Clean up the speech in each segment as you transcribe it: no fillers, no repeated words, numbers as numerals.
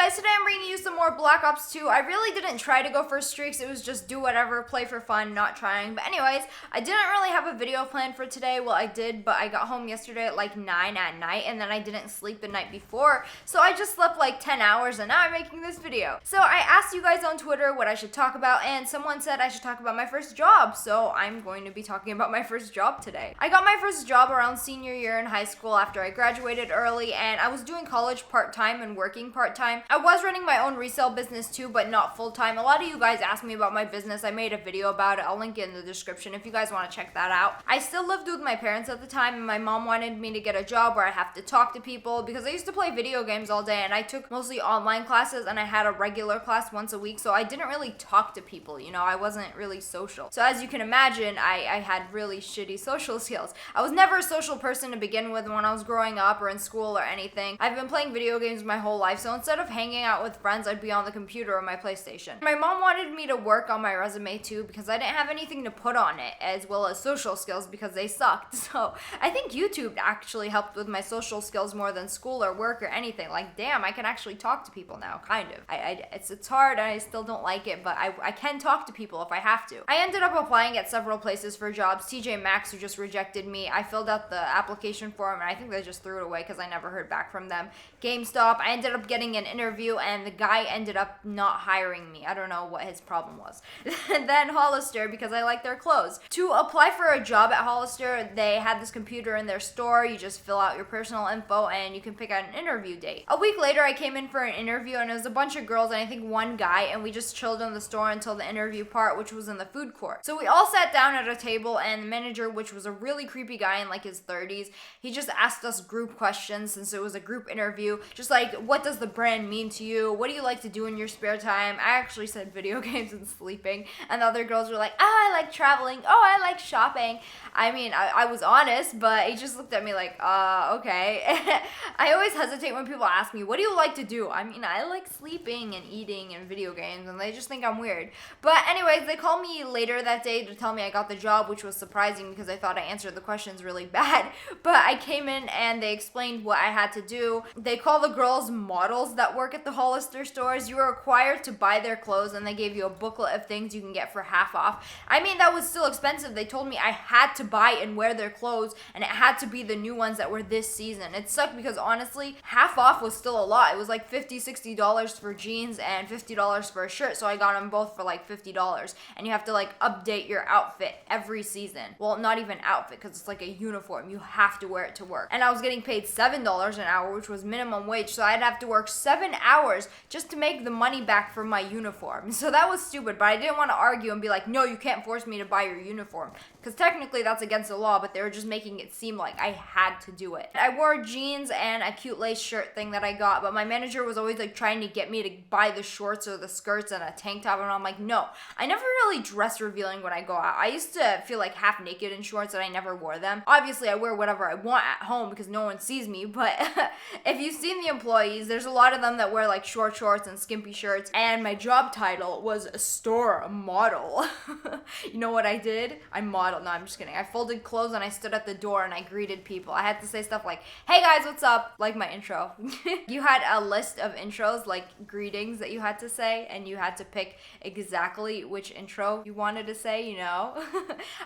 guys, today I'm bringing you some more Black Ops 2. I really didn't try to go for streaks, it was just do whatever, play for fun, not trying. But anyways, I didn't really have a video planned for today. Well, I did, but I got home yesterday at like 9 at night, and then I didn't sleep the night before, so I just slept like 10 hours, and now I'm making this video. So I asked you guys on Twitter what I should talk about, and someone said I should talk about my first job, so I'm going to be talking about my first job today. I got my first job around senior year in high school after I graduated early, and I was doing college part-time and working part-time. I was running my own resale business too, but not full-time. A lot of you guys asked me about my business. I made a video about it. I'll link it in the description if you guys want to check that out. I still lived with my parents at the time, and my mom wanted me to get a job where I have to talk to people because I used to play video games all day, and I took mostly online classes, and I had a regular class once a week, so I didn't really talk to people, you know, I wasn't really social. So as you can imagine, I had really shitty social skills. I was never a social person to begin with when I was growing up or in school or anything. I've been playing video games my whole life, so instead of hanging out with friends, I'd be on the computer or my PlayStation. My mom wanted me to work on my resume too because I didn't have anything to put on it, as well as social skills because they sucked. So I think YouTube actually helped with my social skills more than school or work or anything. Like, damn, I can actually talk to people now, kind of. It's hard and I still don't like it, but I can talk to people if I have to. I ended up applying at several places for jobs. TJ Maxx, who just rejected me, I filled out the application form and I think they just threw it away because I never heard back from them. Gamestop, I ended up getting an interview and the guy ended up not hiring me. I don't know what his problem was. And then Hollister, because I like their clothes. To apply for a job at Hollister, they had this computer in their store. You just fill out your personal info and you can pick out an interview date. A week later, I came in for an interview and it was a bunch of girls and I think one guy, and we just chilled in the store until the interview part, which was in the food court. So we all sat down at a table and the manager, which was a really creepy guy in like his 30s, he just asked us group questions since it was a group interview. Just like, what does the brand mean to you? What do you like to do in your spare time? I actually said video games and sleeping. And the other girls were like, oh, I like traveling. Oh, I like shopping. I mean, I was honest, but he just looked at me like, okay. I always hesitate when people ask me, what do you like to do? I mean, I like sleeping and eating and video games, and they just think I'm weird. But anyways, they called me later that day to tell me I got the job, which was surprising because I thought I answered the questions really bad. But I came in and they explained what I had to do. They call the girls models that work at the Hollister stores. You were required to buy their clothes, and they gave you a booklet of things you can get for half off. I mean, that was still expensive. They told me I had to buy and wear their clothes, and it had to be the new ones that were this season. It sucked because honestly, half off was still a lot. It was like $50, $60 for jeans and $50 for a shirt, so I got them both for like $50. And you have to like update your outfit every season. Well, not even outfit, because it's like a uniform. You have to wear it to work. And I was getting paid $7 an hour, which was minimum wage, so I'd have to work 7 hours just to make the money back for my uniform. So that was stupid, but I didn't want to argue and be like, no, you can't force me to buy your uniform, because technically that's against the law, but they were just making it seem like I had to do it. I wore jeans and a cute lace shirt thing that I got, but my manager was always like trying to get me to buy the shorts or the skirts and a tank top, and I'm like, no. I never really dress revealing when I go out. I used to feel like half naked in shorts and I never wore them. Obviously, I wear whatever I want at home because no one sees me, but if you've seen the employees, there's a lot of them that wear like short shorts and skimpy shirts, and my job title was a store model. You know what I did? I modeled. No, I'm just kidding. I folded clothes and I stood at the door and I greeted people. I had to say stuff like, hey guys, what's up? Like my intro. You had a list of intros, like greetings that you had to say, and you had to pick exactly which intro you wanted to say, you know?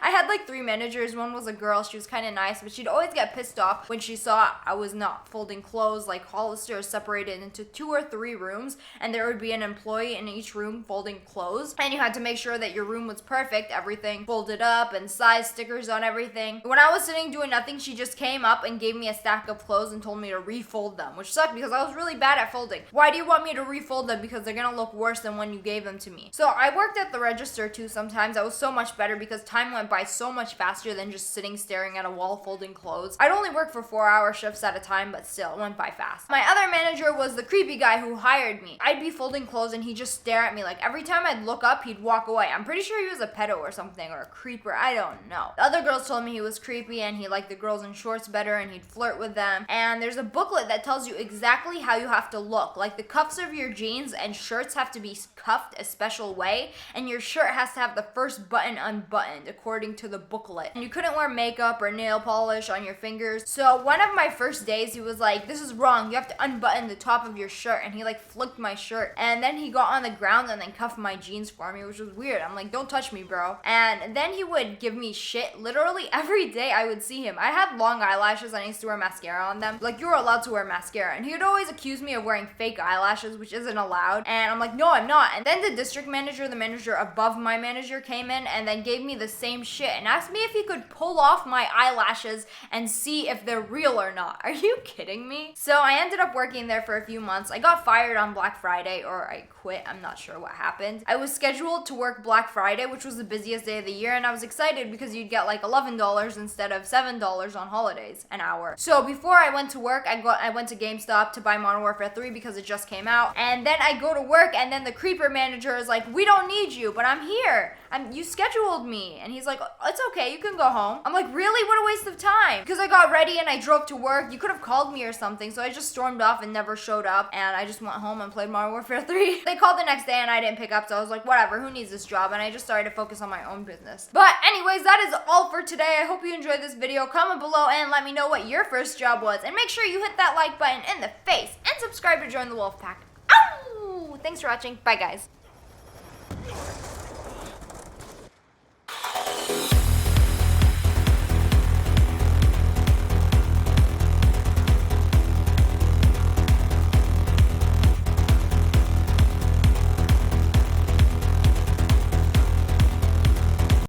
I had like 3 managers. One was a girl. She was kind of nice, but she'd always get pissed off when she saw I was not folding clothes. Like Hollister is separated into 2 or 3 rooms, and there would be an employee in each room folding clothes, and you had to make sure that your room was perfect, everything folded up and size stickers on everything. When I was sitting doing nothing, she just came up and gave me a stack of clothes and told me to refold them, which sucked because I was really bad at folding. Why do you want me to refold them? Because they're gonna look worse than when you gave them to me. So I worked at the register too sometimes. I was so much better because time went by so much faster than just sitting staring at a wall folding clothes. I'd only work for 4-hour shifts at a time, but still, it went by fast. My other manager was the creepy guy who hired me. I'd be folding clothes and he'd just stare at me. Like every time I'd look up, he'd walk away. I'm pretty sure he was a pedo or something, or a creeper. I don't know. The other girls told me he was creepy and he liked the girls in shorts better and he'd flirt with them. And there's a booklet that tells you exactly how you have to look. Like the cuffs of your jeans and shirts have to be cuffed a special way, and your shirt has to have the first button unbuttoned according to the booklet. And you couldn't wear makeup or nail polish on your fingers. So one of my first days, he was like, this is wrong. You have to unbutton the top of your shirt shirt, and he like flicked my shirt, and then he got on the ground and then cuffed my jeans for me, which was weird. I'm like, don't touch me, bro. And then he would give me shit literally every day I would see him. I had long eyelashes and I used to wear mascara on them. Like, you're allowed to wear mascara, and he would always accuse me of wearing fake eyelashes, which isn't allowed. And I'm like, no, I'm not. And then the district manager, the manager above my manager, came in and then gave me the same shit and asked me if he could pull off my eyelashes and see if they're real or not. Are you kidding me? So I ended up working there for a few months. I got fired on Black Friday, or I quit. I'm not sure what happened. I was scheduled to work Black Friday, which was the busiest day of the year, and I was excited because you'd get like $11 instead of $7 on holidays an hour. So before I went to work, I went to Gamestop to buy Modern Warfare 3 because it just came out. And then I go to work, and then the creeper manager is like, we don't need you, but I'm here. You scheduled me. And he's like, it's okay, you can go home. I'm like, really? What a waste of time. Because I got ready and I drove to work. You could have called me or something. So I just stormed off and never showed up. And I just went home and played Modern Warfare 3. They called the next day and I didn't pick up. So I was like, whatever, who needs this job? And I just started to focus on my own business. But anyways, that is all for today. I hope you enjoyed this video. Comment below and let me know what your first job was. And make sure you hit that like button in the face. And subscribe to join the Wolf Pack. Ow! Thanks for watching. Bye, guys.